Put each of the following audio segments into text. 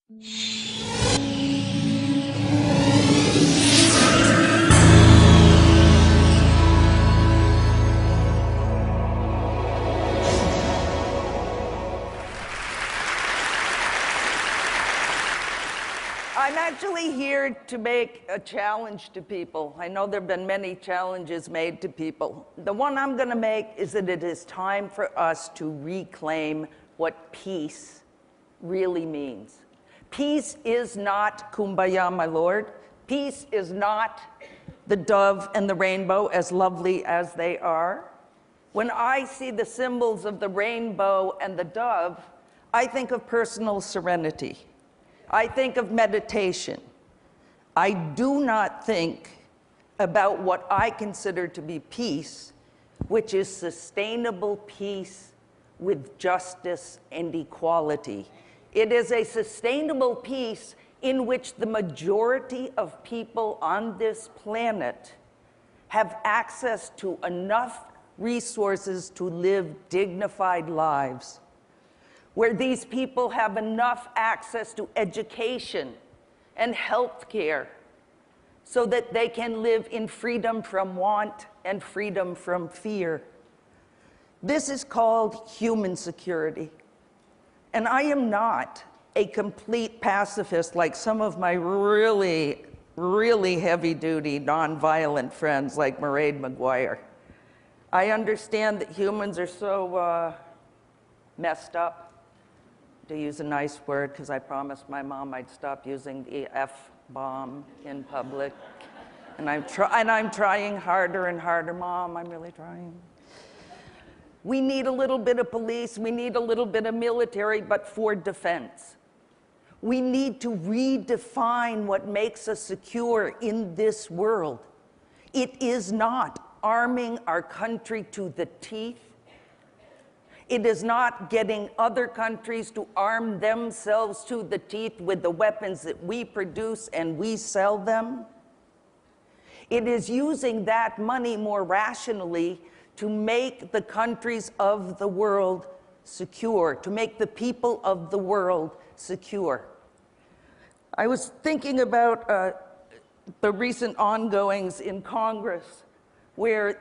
I'm actually here to make a challenge to people. I know there have been many challenges made to people. The one I'm going to make is that it is time for us to reclaim what peace really means. Peace is not kumbaya, my Lord. Peace is not the dove and the rainbow, as lovely as they are. When I see the symbols of the rainbow and the dove, I think of personal serenity. I think of meditation. I do not think about what I consider to be peace, which is sustainable peace with justice and equality. It is a sustainable peace in which the majority of people on this planet have access to enough resources to live dignified lives, where these people have enough access to education and health care so that they can live in freedom from want and freedom from fear. This is called human security. And I am not a complete pacifist like some of my really, really heavy-duty, nonviolent friends like Mairead Maguire. I understand that humans are so messed up, to use a nice word, because I promised my mom I'd stop using the F-bomb in public. And I'm trying harder and harder. Mom, I'm really trying. We need a little bit of police, we need a little bit of military, but for defense. We need to redefine what makes us secure in this world. It is not arming our country to the teeth. It is not getting other countries to arm themselves to the teeth with the weapons that we produce and we sell them. It is using that money more rationally to make the countries of the world secure, to make the people of the world secure. I was thinking about the recent ongoings in Congress, where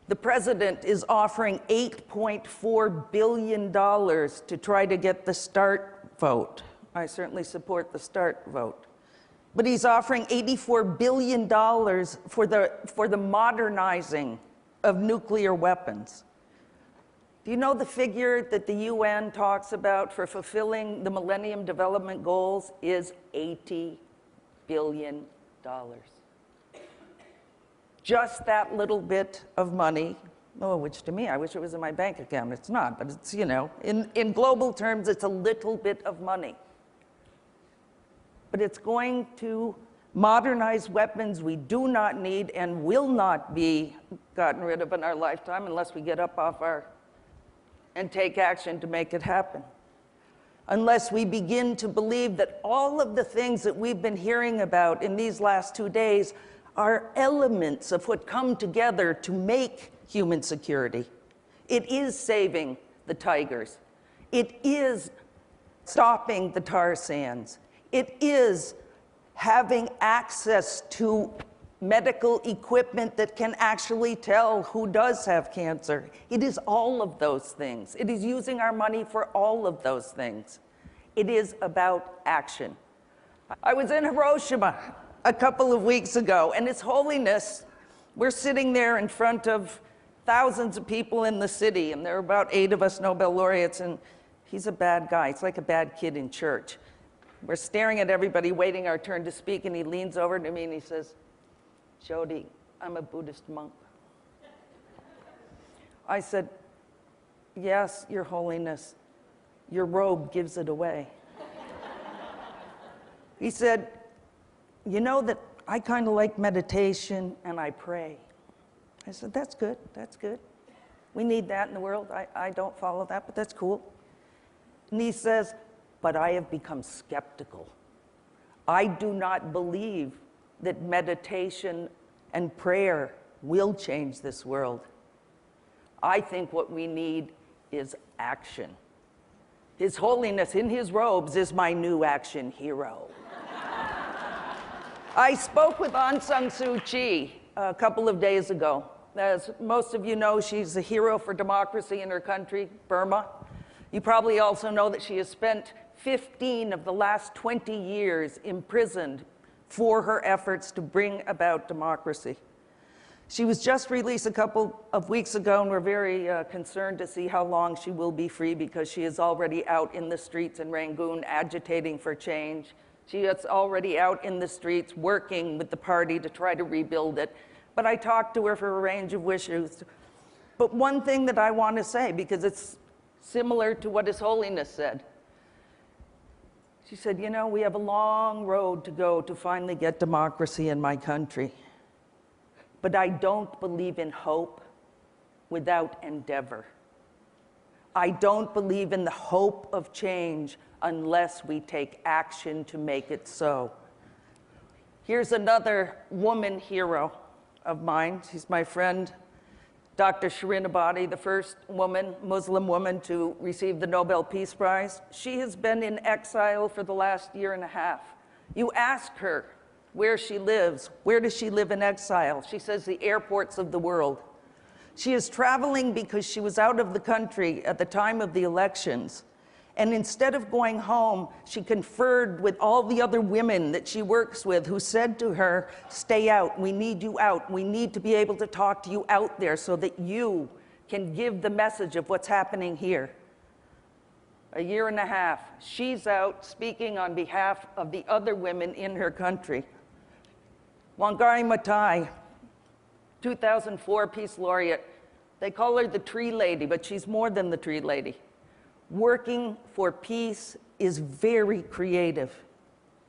the president is offering $8.4 billion to try to get the START vote. I certainly support the START vote. But he's offering $84 billion for the modernizing of nuclear weapons. Do you know the figure that the UN talks about for fulfilling the Millennium Development Goals is $80 billion. Just that little bit of money, which to me, I wish it was in my bank account. It's not, but it's, you know, in global terms, it's a little bit of money. But it's going to modernize weapons we do not need and will not be gotten rid of in our lifetime unless we get up off and take action to make it happen. Unless we begin to believe that all of the things that we've been hearing about in these last 2 days are elements of what come together to make human security. It is saving the tigers. It is stopping the tar sands. It is having access to medical equipment that can actually tell who does have cancer. It is all of those things. It is using our money for all of those things. It is about action. I was in Hiroshima a couple of weeks ago, and His Holiness, we're sitting there in front of thousands of people in the city, and there are about 8 of us Nobel laureates, and he's a bad guy. It's like a bad kid in church. We're staring at everybody, waiting our turn to speak, and he leans over to me and he says, "Jody, I'm a Buddhist monk." I said, "Yes, Your Holiness, your robe gives it away." He said, "You know that I kind of like meditation and I pray." I said, "That's good, that's good. We need that in the world. I don't follow that, but that's cool." And he says, "But I have become skeptical. I do not believe that meditation and prayer will change this world. I think what we need is action." His Holiness in his robes is my new action hero. I spoke with Aung San Suu Kyi a couple of days ago. As most of you know, she's a hero for democracy in her country, Burma. You probably also know that she has spent 15 of the last 20 years imprisoned for her efforts to bring about democracy. She was just released a couple of weeks ago, and we're very concerned to see how long she will be free, because she is already out in the streets in Rangoon agitating for change. She is already out in the streets working with the party to try to rebuild it. But I talked to her for a range of issues. But one thing that I want to say, because it's similar to what His Holiness said. She said, you know, we have a long road to go to finally get democracy in my country. But I don't believe in hope without endeavor. I don't believe in the hope of change unless we take action to make it so. Here's another woman hero of mine. She's my friend, Dr. Shirin Ebadi, the first woman, Muslim woman, to receive the Nobel Peace Prize. She has been in exile for the last year and a half. You ask her where she lives. Where does she live in exile? She says the airports of the world. She is traveling because she was out of the country at the time of the elections. And instead of going home, she conferred with all the other women that she works with, who said to her, stay out, we need you out. We need to be able to talk to you out there so that you can give the message of what's happening here. A year and a half, she's out speaking on behalf of the other women in her country. Wangari Maathai, 2004 Peace Laureate. They call her the Tree Lady, but she's more than the Tree Lady. Working for peace is very creative.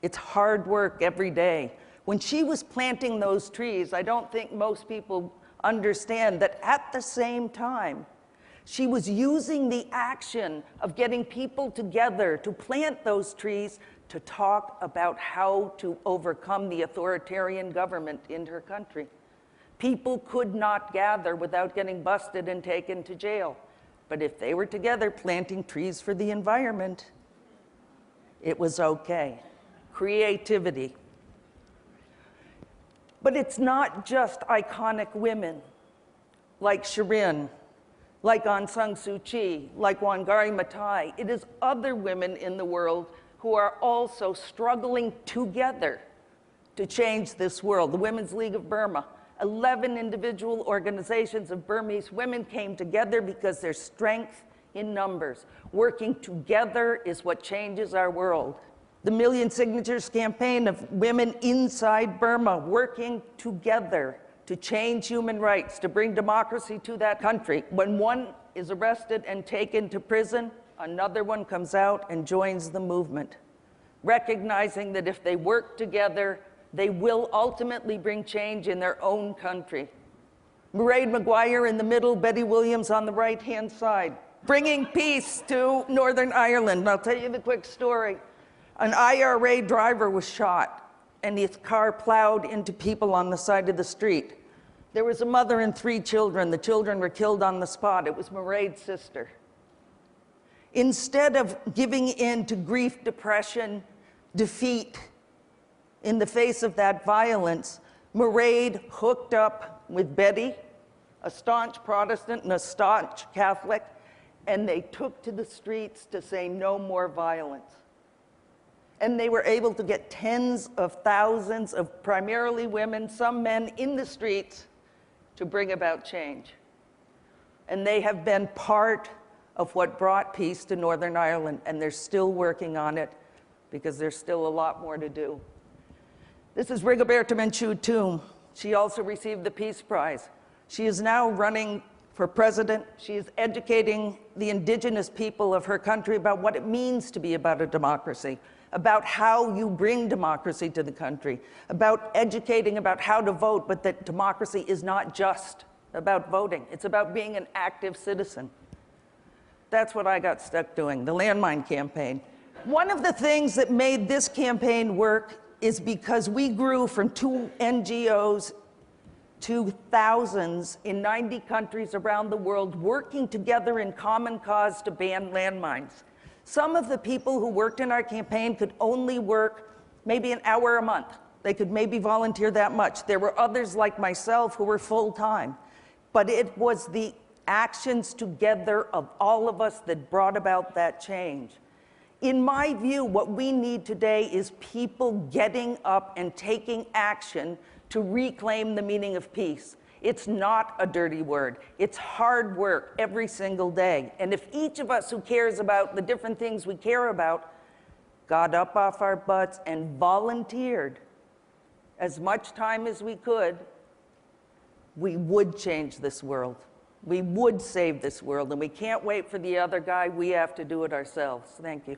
It's hard work every day. When she was planting those trees, I don't think most people understand that at the same time, she was using the action of getting people together to plant those trees to talk about how to overcome the authoritarian government in her country. People could not gather without getting busted and taken to jail. But if they were together planting trees for the environment, it was okay. Creativity. But it's not just iconic women like Shirin, like Aung San Suu Kyi, like Wangari Maathai. It is other women in the world who are also struggling together to change this world. The Women's League of Burma, 11 individual organizations of Burmese women came together because there's strength in numbers. Working together is what changes our world. The Million Signatures campaign of women inside Burma working together to change human rights, to bring democracy to that country. When one is arrested and taken to prison, another one comes out and joins the movement, recognizing that if they work together, they will ultimately bring change in their own country. Mairead Maguire in the middle, Betty Williams on the right-hand side, bringing peace to Northern Ireland. And I'll tell you the quick story. An IRA driver was shot, and his car plowed into people on the side of the street. There was a mother and 3 children. The children were killed on the spot. It was Mairead's sister. Instead of giving in to grief, depression, defeat in the face of that violence, Mairead hooked up with Betty, a staunch Protestant and a staunch Catholic, and they took to the streets to say no more violence. And they were able to get tens of thousands of primarily women, some men, in the streets to bring about change. And they have been part of what brought peace to Northern Ireland, and they're still working on it because there's still a lot more to do. This is Rigoberta Menchú. She also received the Peace Prize. She is now running for president. She is educating the indigenous people of her country about what it means to be about a democracy, about how you bring democracy to the country, about educating about how to vote, but that democracy is not just about voting. It's about being an active citizen. That's what I got stuck doing, the landmine campaign. One of the things that made this campaign work is because we grew from 2 NGOs to thousands in 90 countries around the world working together in common cause to ban landmines. Some of the people who worked in our campaign could only work maybe an hour a month. They could maybe volunteer that much. There were others like myself who were full-time. But it was the actions together of all of us that brought about that change. In my view, what we need today is people getting up and taking action to reclaim the meaning of peace. It's not a dirty word. It's hard work every single day. And if each of us who cares about the different things we care about got up off our butts and volunteered as much time as we could, we would change this world. We would save this world. And we can't wait for the other guy. We have to do it ourselves. Thank you.